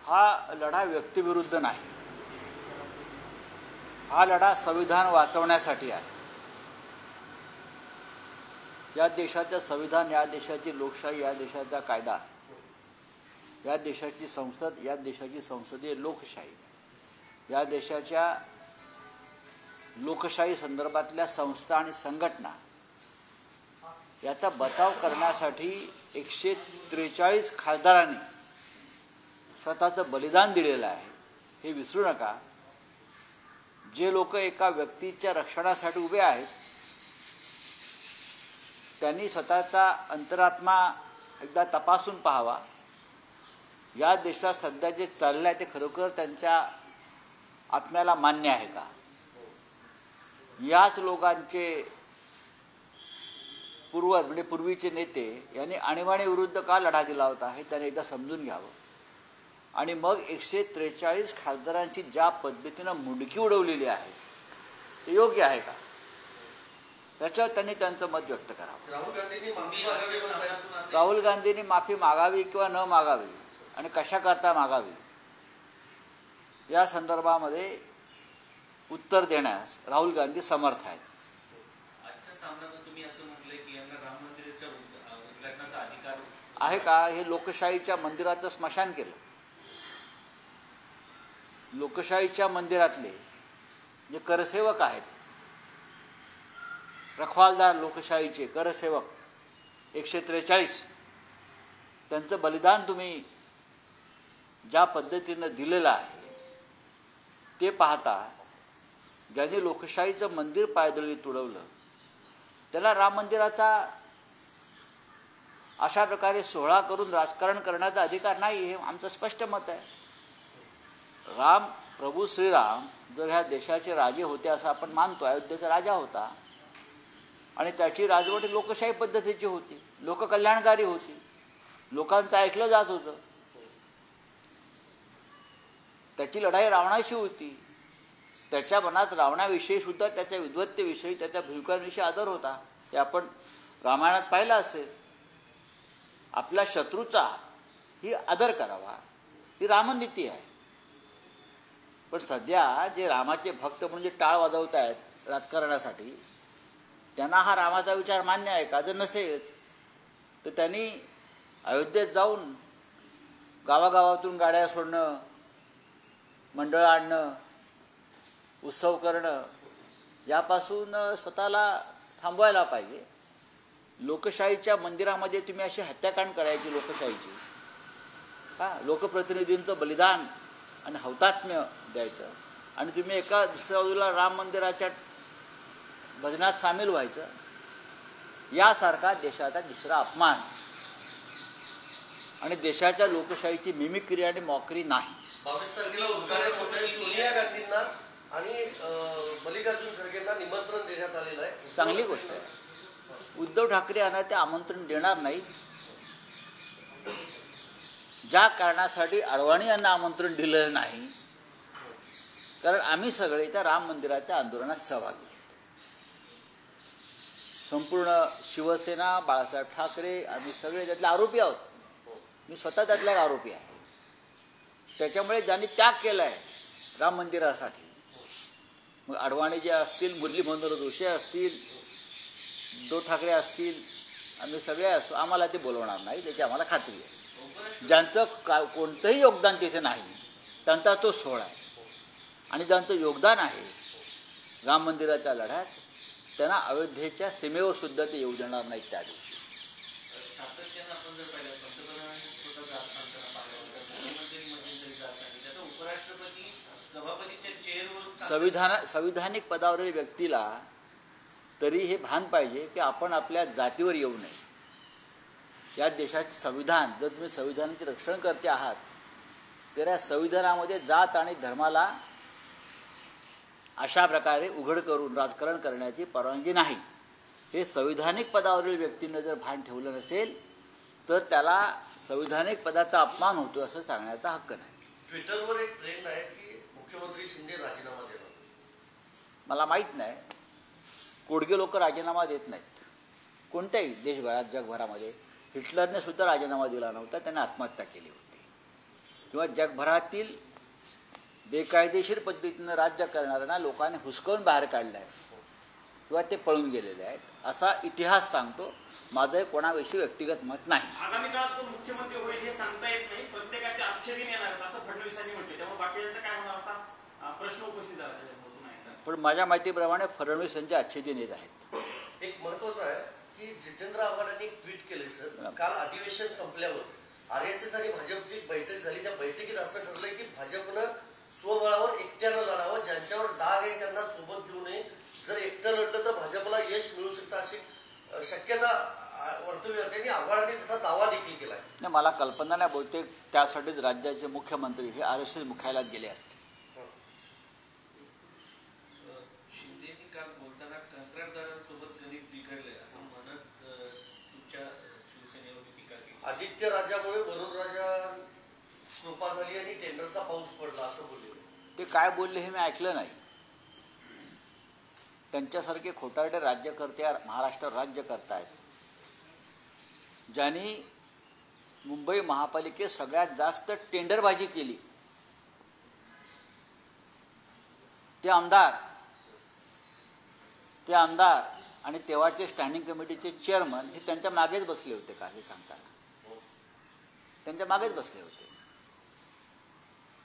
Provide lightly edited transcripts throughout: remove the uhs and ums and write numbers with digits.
हा लढा व्यक्तिविरुद्ध नाही, हा लढा संविधान वाचवण्यासाठी आहे. या देशाचं संविधान, या देशाची लोकशाही, या देशाचा कायदा, या देशाची संसद, या देशाची संसदीय लोकशाही, या देशाच्या लोकशाही संदर्भातल्या संस्था आणि संघटना याचा बचाव करण्यासाठी 143 खासदारांनी स्वतःचं बलिदान दिलेलं आहे. हे विसरू नका. जे लोक एका व्यक्तीच्या रक्षणासाठी उभे आहेत त्यांनी स्वतःचा अंतरात्मा एकदा तपासून पाहावा. या देशात सध्या जे चाललं आहे ते खरोखर त्यांच्या आत्म्याला मान्य आहे का? याच लोकांचे पूर्वज म्हणजे पूर्वीचे नेते यांनी आणीबाणीविरुद्ध का लढा दिला होता हे त्यांनी एकदा समजून घ्यावं. आणि मग 143 खासदारांची ज्या पद्धतीनं मुंडकी उडवलेली आहे ते योग्य आहे का, त्याच्यावर त्यांनी त्यांचं मत व्यक्त करावं. राहुल गांधींनी माफी मागावी किंवा न मागावी आणि कशा करता मागावी या संदर्भामध्ये उत्तर देण्यास राहुल गांधी समर्थ आहेत. आहे का? हे लोकशाहीच्या मंदिराचं स्मशान केलं. लोकशाहीच्या मंदिरातले जे करसेवक आहेत, रखवालदार लोकशाहीचे करसेवक 143, त्यांचं बलिदान तुम्ही ज्या पद्धतीनं दिलेलं आहे ते पाहता ज्यांनी लोकशाहीचं मंदिर पायदळी तुडवलं त्याला राम मंदिराचा अशा प्रकारे सोहळा करून राजकारण करण्याचा अधिकार नाही, हे आमचं स्पष्ट मत आहे. राम, प्रभू श्रीराम जर ह्या देशाचे राजे होते असं आपण मानतो, अयोध्येचा राजा होता आणि त्याची राजवट लोकशाही पद्धतीची होती, लोककल्याणकारी होती, लोकांचं ऐकलं जात होतं. त्याची लढाई रावणाशी होती. त्याच्या मनात रावणाविषयी सुद्धा, त्याच्या विद्वत्तेविषयी, त्याच्या भूमिकांविषयी आदर होता. हे आपण रामायणात पाहिलं असेल. आपल्या शत्रूचा ही आदर करावा ही रामनीती आहे. पण सध्या जे रामाचे भक्त म्हणजे टाळ वाजवत आहेत राजकारणासाठी, त्यांना हा रामाचा विचार मान्य आहे का? जर नसेल तर त्यांनी अयोध्येत जाऊन गावागावातून गाड्या सोडणं, मंडळं आणणं, उत्सव करणं यापासून स्वतःला थांबवायला पाहिजे. लोकशाहीच्या मंदिरामध्ये तुम्ही अशी हत्याकांड करायची लोकशाहीची, लोकप्रतिनिधींचं बलिदान आणि हौतात्म्य द्यायचं आणि तुम्ही एका दुसऱ्या बाजूला राम मंदिराच्या भजनात सामील व्हायचं, यासारखा देशाचा दुसरा अपमान आणि देशाच्या लोकशाहीची मिमिक्री आणि मॉकरी नाही. 22 तारखेला उद्घाटन होते. सोनिया गांधींना आणि मल्लिकार्जुन खरगेंना निमंत्रण देण्यात आलेलं आहे. चांगली गोष्ट आहे. उद्धव ठाकरे यांना ते आमंत्रण देणार नाहीत. ज्या कारणासाठी अडवाणी यांना आमंत्रण दिलेलं नाही, कारण आम्ही सगळे त्या राम मंदिराच्या आंदोलनात सहभागी आहोत. संपूर्ण शिवसेना, बाळासाहेब ठाकरे, आम्ही सगळे त्यातले आरोपी आहोत. मी स्वतः त्यातला एक आरोपी आहे. त्याच्यामुळे ज्यांनी त्याग केला आहे राम मंदिरासाठी, मग अडवाणी जे असतील, मुरली मनोहर जोशी असतील, उद्धव ठाकरे असतील, आम्ही सगळे असो, आम्हाला ते बोलवणार नाही त्याची आम्हाला खात्री आहे. ज्यांचं कोणतंही योगदान तिथे नाही त्यांचा तो सोहळा आहे. आणि ज्यांचं योगदान आहे राम मंदिराच्या लढ्यात, त्यांना अयोध्येच्या सीमेवर सुद्धा ते येऊ देणार नाहीत. त्या दिवशी संविधानिक पदावरील व्यक्तीला तरी हे भान पाहिजे की आपण आपल्या जातीवर येऊ नये. या देशाचे संविधान, जर तुम्ही संविधानाचे रक्षण करते आहात तर या संविधानामध्ये जात आणि धर्माला अशा प्रकारे उघड करून राजकारण करण्याची परवानगी नाही. हे संविधानिक पदावरील व्यक्तीनं जर भान ठेवलं नसेल तर त्याला संविधानिक पदाचा अपमान होतो असं सांगण्याचा हक्क नाही. ट्विटरवर एक ट्रेंड आहे की मुख्यमंत्री शिंदे राजीनामा देणार. मला माहीत नाही. कोडगे लोक राजीनामा देत नाहीत कोणत्याही देशभरात, जगभरामध्ये. हिटलरने सुद्धा राजीनामा दिला नव्हता, त्याने आत्महत्या केली होती. किंवा जगभरातील बेकायदेशीर पद्धतीनं राज्य करणाऱ्यांना लोकांनी हुसकावून बाहेर काढलं आहे किंवा ते पळून गेलेले आहेत असा इतिहास सांगतो. माझं कोणाविषयी व्यक्तिगत मत नाही. आगामी काळात तो मुख्यमंत्री होईल हे सांगता येत नाही. प्रत्येकाचे आक्षेपीन येणार असं फडणवीसांनी म्हटले. त्यामुळे बाकीच्यांचं काय होणार असा प्रश्न उपस्थित झाला. पण माझ्या माहितीप्रमाणे फडणवीस यांचे आच्छेदिन येत आहेत. एक महत्वाचं आहे की जितेंद्र आव्हाडांनी एक ट्विट केले सर, काल अधिवेशन संपल्यावर RSS आणि भाजपची बैठक झाली. त्या बैठकीत असं ठरलंय की भाजपनं स्वबळावर एकट्यानं लढावं, ज्यांच्यावर डाग आहे त्यांना सोबत घेऊ नये. जर एकटं लढलं तर भाजपला यश मिळू शकतं अशी शक्यता वर्तवली जाते आणि आव्हाडांनी तसा दावा देखील केलाय. नाही, मला कल्पना नाही. बहुतेक त्यासाठीच राज्याचे मुख्यमंत्री हे RSS मुख्यालयात गेले असते. शिंदेनी काल बोलताना कंत्राटदारांसोबत गणित बिघडले असं म्हणत तुमच्या शिवसेनेवरती टीका केली. आदित्य राजामुळे वरुण राजा कृपा झाली आणि टेंडरचा पाऊस पडला असं बोलले. ते काय बोलले हे मी ऐकलं नाही. त्यांच्यासारखे खोटारडे राज्यकर्ते महाराष्ट्रावर राज्य करतायत, ज्यांनी मुंबई महापालिकेत सगळ्यात जास्त टेंडरबाजी केली. ते आमदार आणि तेव्हाचे स्टँडिंग कमिटीचे चेअरमन हे त्यांच्या मागेच बसले होते का हे सांगताना? त्यांच्या मागेच बसले होते,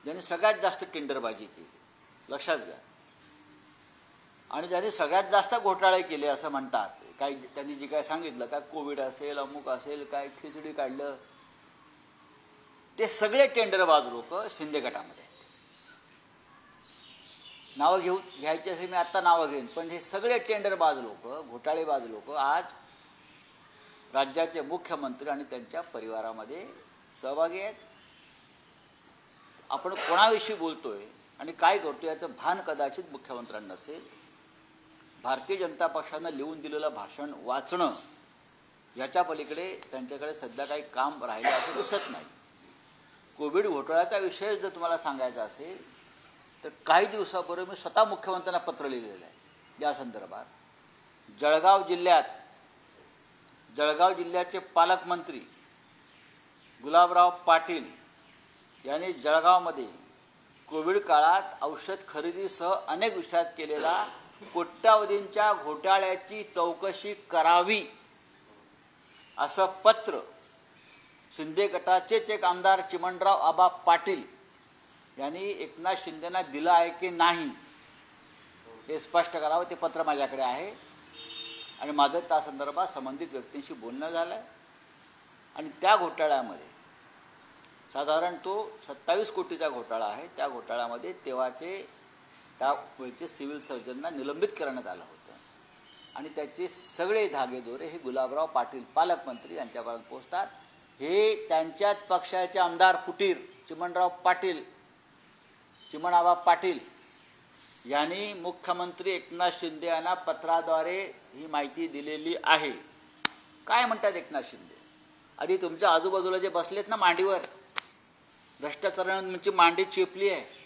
ज्यांनी सगळ्यात जास्त टेंडरबाजी केली, लक्षात घ्या. आणि ज्यांनी सगळ्यात जास्त घोटाळे केले असं म्हणतात. काही त्यांनी जे काय सांगितलं, काय कोविड असेल, अमुक असेल, काय खिचडी काढलं, ते सगळे टेंडरबाज लोक शिंदे गटामध्ये आहेत. नावं घ्यायची असे मी आत्ता नावं घेईन, पण हे सगळे टेंडरबाज लोक, घोटाळेबाज लोक आज राज्याचे मुख्यमंत्री आणि त्यांच्या परिवारामध्ये सहभागी आहेत. आपण कोणाविषयी बोलतोय आणि काय करतोय याचं भान कदाचित मुख्यमंत्र्यांना नसेल. भारतीय जनता पक्षानं लिहून दिलेलं भाषण वाचणं याच्या पलीकडे त्यांच्याकडे सध्या काही काम राहिलं असं दिसत नाही. कोविड घोटाळ्याचा विषय जर तुम्हाला सांगायचा असेल तर काही दिवसापूर्वी मी स्वतः मुख्यमंत्र्यांना पत्र लिहिलेलं आहे या संदर्भात. जळगाव जिल्ह्याचे पालकमंत्री गुलाबराव पाटील यांनी जळगावमध्ये कोविड काळात औषध खरेदीसह अनेक विषयात केलेला कोट्यावधींच्या घोटाळ्याची चौकशी करावी असं पत्र शिंदे गटाचेच एक आमदार चिमणराव आबा पाटील यांनी एकनाथ शिंदेना दिलं आहे की नाही हे स्पष्ट करावं. ते पत्र माझ्याकडे आहे आणि माझं त्या संदर्भात संबंधित व्यक्तींशी बोलणं झालं आहे. आणि त्या घोटाळ्यामध्ये साधारण तो 27 कोटीचा घोटाळा आहे. त्या घोटाळ्यामध्ये त्यावेळचे सिव्हिल सर्जनना निलंबित करण्यात आलं होतं आणि त्याचे सगळे धागेदोरे हे गुलाबराव पाटील पालकमंत्री यांच्यापर्यंत पोहोचतात. हे त्यांच्याच पक्षाचे आमदार फुटीर चिमणाबा पाटील यांनी मुख्यमंत्री एकनाथ शिंदे यांना पत्राद्वारे ही माहिती दिलेली आहे. काय म्हणतात एकनाथ शिंदे? आधी तुमच्या आजूबाजूला जे बसलेत ना मांडीवर, भ्रष्टाचारांची मांडी चेपली आहे,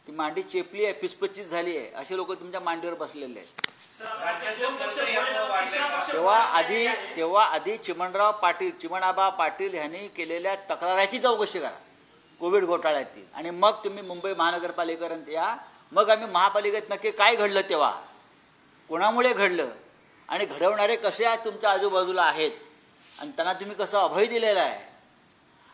ती मांडी चेपली आहे, पिसपच्चीत झाली आहे, असे लोक तुमच्या मांडीवर बसलेले आहेत. तेव्हा आधी चिमणाबा पाटील यांनी केलेल्या तक्राराची चौकशी करा कोविड घोटाळ्यातील, आणि मग तुम्ही मुंबई महानगरपालिकेपर्यंत या. मग आम्ही महापालिकेत नक्की काय घडलं, तेव्हा कोणामुळे घडलं आणि घडवणारे कसे आहेत तुमच्या आजूबाजूला आहेत आणि त्यांना तुम्ही कसं अभय दिलेलं आहे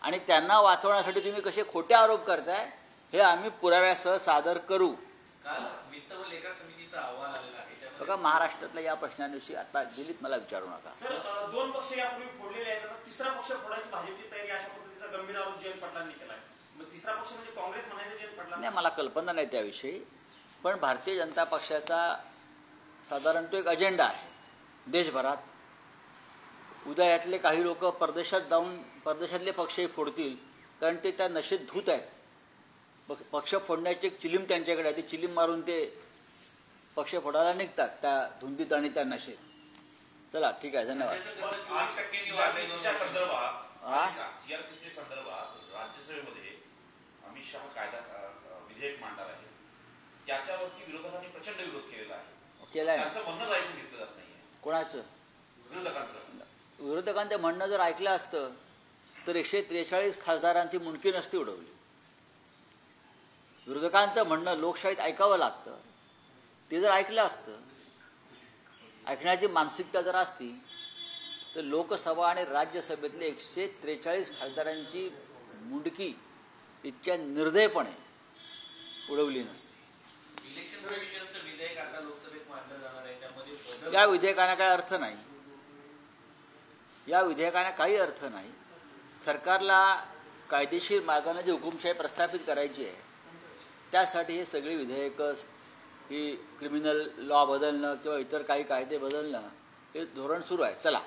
आणि त्यांना वाचवण्यासाठी तुम्ही कसे खोटे आरोप करताय हे आम्ही पुराव्यासह सादर करू. वित्त व लेखा समितीचा अहवाल आलेला आहे बघा, महाराष्ट्रातल्या या प्रश्नांविषयी आता दिल्लीत मला विचारू नका. सर, दोन पक्ष यापूर्वी फोडलेले आहेत, आता तिसरा पक्ष फोडायची भाजपची तयारी अशा पद्धतीचा गंभीर आरोप जयंत पाटलांनी केला. मग तिसरा पक्ष म्हणजे काँग्रेस म्हणायचं जयंत पाटला? नाही, मला कल्पना नाही त्याविषयी, पण भारतीय जनता पक्षाचा साधारण तो एक अजेंडा आहे देशभरात. उद्या यातले काही लोक परदेशात जाऊन परदेशातले पक्षही फोडतील, कारण ते त्या नशेत धूत आहेत. पक्ष फोडण्याची एक चिलीम त्यांच्याकडे आहे, ती चिलीम मारून ते पक्ष फोडायला निघतात त्या धुंदीत आणि त्या नशेत. चला, ठीक आहे, धन्यवाद. राज्यसभेमध्ये अमित शहा कायदा विधेयक मांडणार आहे, त्याच्यावरती विरोधकांनी प्रचंड विरोध केलेला आहे. केलाय, त्यांचं म्हणणं ऐकून घेतलं जात नाहीये. कोणाचं? विरोधकांचं. विरोधकांचं म्हणणं जर ऐकलं असतं तर 143 खासदारांची मुंडकी नसती उडवली. विरोधकांचं म्हणणं लोकशाहीत ऐकावं लागतं. ते जर ऐकलं असतं, ऐकण्याची मानसिकता जर असती, तर लोकसभा आणि राज्यसभेतले 143 खासदारांची मुंडकी इतक्या निर्दयपणे उडवली नसती. इलेक्शन कमिशनचं विधेयक आता लोकसभेत मांडलं जाणार आहे, त्यामध्ये बदल या विधेयकाने काही अर्थ नाही. या विधेयकाने काही अर्थ नाही. सरकारला कायदेशीर मार्गाने जी हुकुमशाही प्रस्थापित करायची आहे, त्यासाठी हे सगळी विधेयकं, ही क्रिमिनल लॉ बदलणं किंवा इतर काही कायदे बदलणं, हे धोरण सुरू आहे. चला.